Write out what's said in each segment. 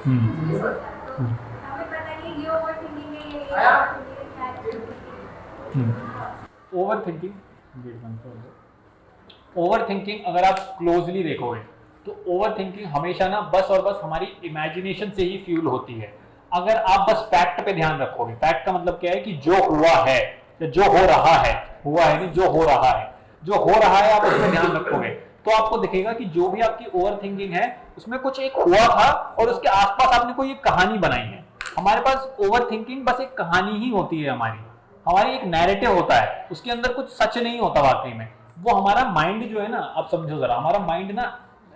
Over thinking, over thinking अगर आप closely देखोगे तो ओवर थिंकिंग हमेशा ना बस और बस हमारी इमेजिनेशन से ही फ्यूल होती है। अगर आप बस फैक्ट पे ध्यान रखोगे, फैक्ट का मतलब क्या है कि जो हुआ है या जो हो रहा है, हुआ है नहीं जो हो रहा है, जो हो रहा है आप उस पर ध्यान रखोगे तो आपको दिखेगा कि जो भी आपकी ओवर थिंकिंग है उसमें कुछ एक हुआ था और उसके आसपास आपने कोई एक कहानी बनाई है। हमारे पास ओवर थिंकिंग बस एक कहानी ही होती है, हमारी एक नैरेटिव होता है, उसके अंदर कुछ सच नहीं होता वाकई में। वो हमारा माइंड जो है ना, आप समझो जरा, हमारा माइंड ना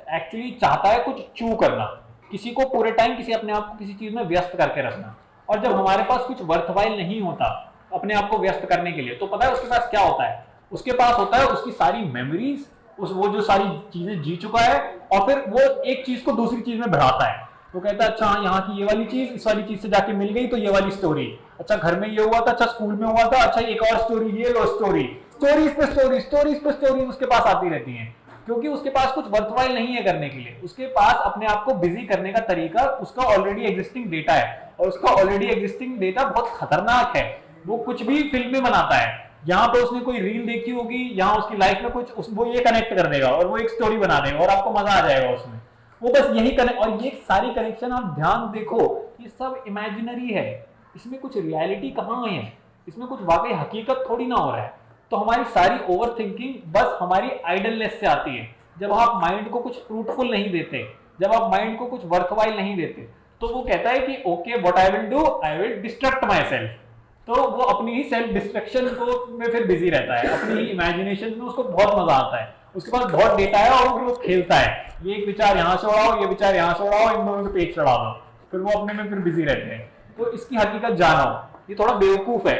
एक्चुअली चाहता है कुछ चू करना, किसी को पूरे टाइम किसी अपने आप को किसी चीज में व्यस्त करके रखना। और जब हमारे पास कुछ वर्थवाइल नहीं होता अपने आप को व्यस्त करने के लिए, तो पता है उसके पास क्या होता है? उसके पास होता है उसकी सारी मेमोरीज, उस वो जो सारी चीजें जी चुका है, और फिर वो एक चीज को दूसरी चीज में बढ़ाता है। वो कहता है अच्छा हाँ यहाँ की ये वाली चीज इस वाली चीज से जाके मिल गई तो ये वाली स्टोरी, अच्छा घर में ये हुआ था, अच्छा स्कूल में हुआ था, अच्छा एक और स्टोरी, ये लो स्टोरी, स्टोरीज पे स्टोरी, स्टोरीज पे स्टोरी उसके पास आती रहती हैं। क्योंकि उसके पास कुछ वर्थवाइल नहीं है करने के लिए, उसके पास अपने आप को बिजी करने का तरीका उसका ऑलरेडी एग्जिस्टिंग डेटा है, और उसका ऑलरेडी एग्जिस्टिंग डेटा बहुत खतरनाक है। वो कुछ भी फिल्में बनाता है, यहाँ पे उसने कोई रील देखी होगी, यहाँ उसकी लाइफ में कुछ वो ये कनेक्ट कर देगा और वो एक स्टोरी बना देगा और आपको मजा आ जाएगा उसमें। वो बस यही कनेक्ट, और ये सारी कनेक्शन आप ध्यान देखो ये सब इमेजिनरी है, इसमें कुछ रियलिटी कहाँ है, इसमें कुछ वाकई हकीकत थोड़ी ना हो रहा है। तो हमारी सारी ओवर थिंकिंग बस हमारी आइडलनेस से आती है। जब आप माइंड को कुछ फ्रूटफुल नहीं देते, जब आप माइंड को कुछ वर्थवाइल नहीं देते, तो वो कहता है कि okay what I will do, I will distract my self. तो वो अपनी ही सेल्फ डिस्ट्रक्शन को में फिर बिजी रहता है, अपनी ही इमेजिनेशन में उसको बहुत मजा आता है, उसके पास बहुत डेटा है और फिर वो खेलता है, ये एक विचार यहाँ से उड़ाओ, ये विचार यहाँ से उड़ाओ, इन दोनों के पेज चढ़ा दो, फिर वो अपने में फिर बिजी रहते हैं। तो इसकी हकीकत जानो, ये थोड़ा बेवकूफ है,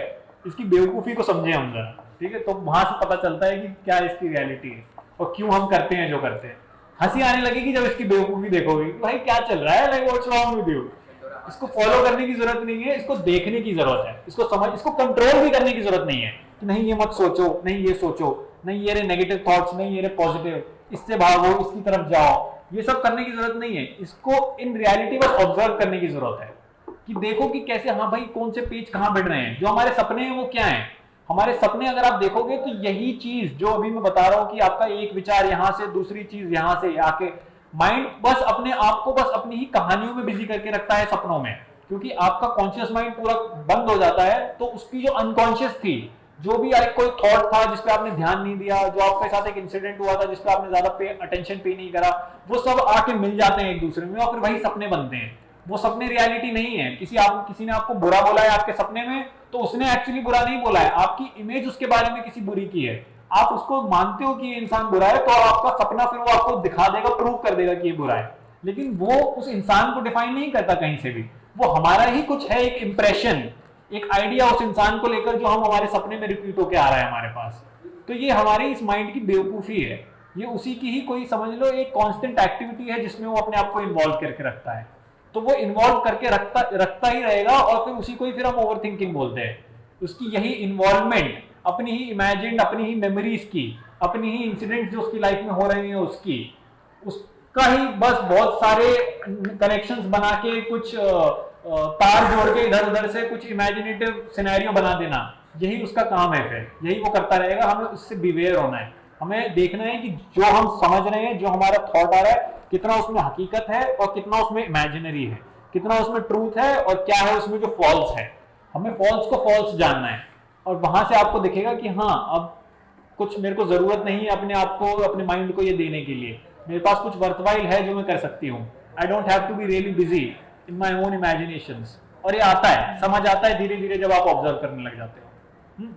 इसकी बेवकूफी को समझे हम जरा, ठीक है? तो वहां से पता चलता है कि क्या इसकी रियलिटी है और क्यों हम करते हैं जो करते हैं। हंसी आने लगेगी जब इसकी बेवकूफी देखोगे, भाई क्या चल रहा है, like what's wrong with you. इसको फॉलो करने की जरूरत नहीं है, इसको देखने की जरूरत है, इसको समझ, इसको कंट्रोल भी करने की जरूरत नहीं है कि नहीं ये मत सोचो, नहीं ये सोचो, नहीं ये रे नेगेटिव थॉट्स, नहीं ये रे पॉजिटिव, इससे भागो, इसकी तरफ जाओ, ये सब करने की जरूरत नहीं है। इसको इन रियलिटी बस ऑब्जर्व करने की जरूरत है कि देखो कि कैसे, हाँ भाई कौन से पेज कहाँ बढ़ रहे हैं, जो हमारे सपने हैं वो क्या है। हमारे सपने अगर आप देखोगे तो यही चीज जो अभी मैं बता रहा हूं कि आपका एक विचार यहां से, दूसरी चीज यहां से आके, माइंड बस अपने आप को बस अपनी ही कहानियों में बिजी करके रखता है सपनों में। क्योंकि आपका कॉन्शियस माइंड पूरा बंद हो जाता है, तो उसकी जो अनकॉन्शियस थी, जो भी कोई थॉट था जिस पे आपने ध्यान नहीं दिया, जो आपके साथ एक इंसिडेंट हुआ था जिस पे आपने ज्यादा अटेंशन पे नहीं करा, वो सब आके मिल जाते हैं एक दूसरे में और फिर वही सपने बनते हैं। वो सपने रियलिटी नहीं है। किसी ने आपको बुरा बोला है आपके सपने में, तो उसने एक्चुअली बुरा नहीं बोला है, आपकी इमेज उसके बारे में किसी बुरी की है, आप उसको मानते हो कि ये इंसान बुरा है, तो आपका सपना फिर वो आपको दिखा देगा, प्रूव कर देगा कि ये बुरा है। लेकिन वो उस इंसान को डिफाइन नहीं करता कहीं से भी, वो हमारा ही कुछ है, एक इंप्रेशन, एक आइडिया उस इंसान को लेकर जो हम हमारे सपने में रिपीट होकर आ रहा है हमारे पास। तो ये हमारे इस माइंड की बेवकूफी है, ये उसी की ही कोई समझ लो एक कांस्टेंट एक्टिविटी है जिसमें वो अपने आप को इन्वॉल्व करके रखता है। तो वो इन्वॉल्व करके रखता ही रहेगा और फिर उसी को ही फिर हम ओवर थिंकिंग बोलते हैं। उसकी यही इन्वॉल्वमेंट अपनी ही इमेजिन्ड, अपनी ही मेमोरीज की, अपनी ही इंसिडेंट जो उसकी लाइफ में हो रहे हैं उसका ही बस बहुत सारे कनेक्शंस बना के कुछ तार जोड़ के इधर उधर से कुछ इमेजिनेटिव सिनेरियो बना देना, यही उसका काम है। फिर यही वो करता रहेगा। हमें उससे बिवेयर होना है, हमें देखना है कि जो हम समझ रहे हैं, जो हमारा थॉट आ रहा है, कितना उसमें हकीकत है और कितना उसमें इमेजिनरी है, कितना उसमें ट्रूथ है और क्या है उसमें जो फॉल्स है। हमें फॉल्स को फॉल्स जानना है और वहां से आपको दिखेगा कि हाँ अब कुछ मेरे को जरूरत नहीं है अपने आप को, अपने माइंड को ये देने के लिए, मेरे पास कुछ वर्थवाइल है जो मैं कर सकती हूँ। I don't have to be really busy in my own imaginations. और ये आता है, समझ आता है धीरे धीरे जब आप ऑब्जर्व करने लग जाते हो।